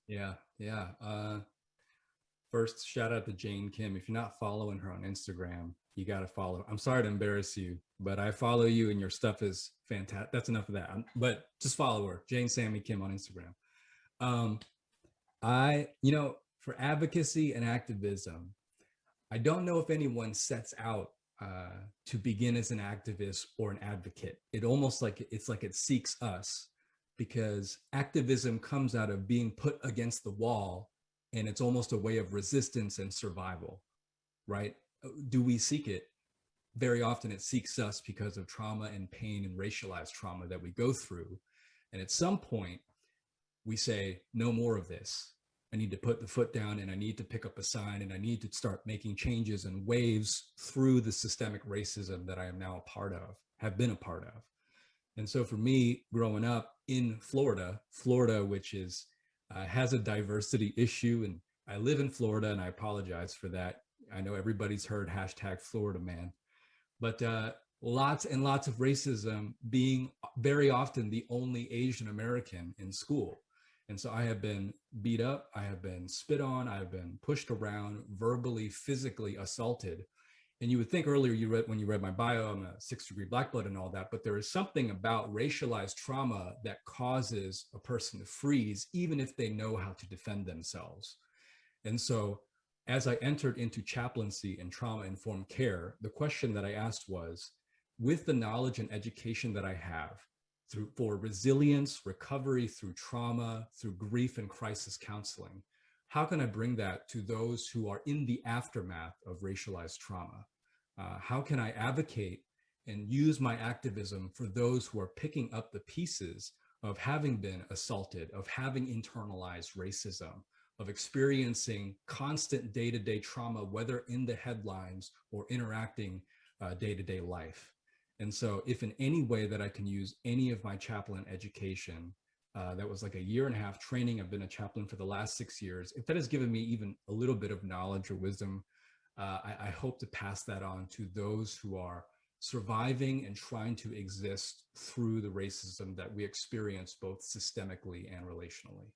Yeah, yeah. First, shout out to Jane Kim. If you're not following her on Instagram, you got to follow her. I'm sorry to embarrass you, but I follow you and your stuff is fantastic. That's enough of that. But just follow her, Jane Sammy Kim on Instagram. Um, for advocacy and activism, I don't know if anyone sets out to begin as an activist or an advocate. It's like it seeks us because activism comes out of being put against the wall, and it's almost a way of resistance and survival, right? Do we seek it? Very often it seeks us because of trauma and pain and racialized trauma that we go through. And at some point, we say, no more of this. I need to put the foot down and I need to pick up a sign and I need to start making changes and waves through the systemic racism that I am now a part of, have been a part of. And so for me, growing up in Florida, which is has a diversity issue, and I live in Florida, and I apologize for that. I know everybody's heard hashtag Florida man, but lots and lots of racism, being very often the only Asian American in school. And so I have been beat up, I have been spit on, I've been pushed around, verbally, physically assaulted. And you would think earlier when you read my bio, I'm a 6th-degree black belt and all that, but there is something about racialized trauma that causes a person to freeze, even if they know how to defend themselves. And so as I entered into chaplaincy and trauma informed care, the question that I asked was, with the knowledge and education that I have for resilience, recovery through trauma, through grief and crisis counseling, how can I bring that to those who are in the aftermath of racialized trauma? How can I advocate and use my activism for those who are picking up the pieces of having been assaulted, of having internalized racism, of experiencing constant day-to-day trauma, whether in the headlines or interacting day-to-day life. And so if in any way that I can use any of my chaplain education, that was like a year and a half training, I've been a chaplain for the last 6 years, if that has given me even a little bit of knowledge or wisdom, I hope to pass that on to those who are surviving and trying to exist through the racism that we experience both systemically and relationally.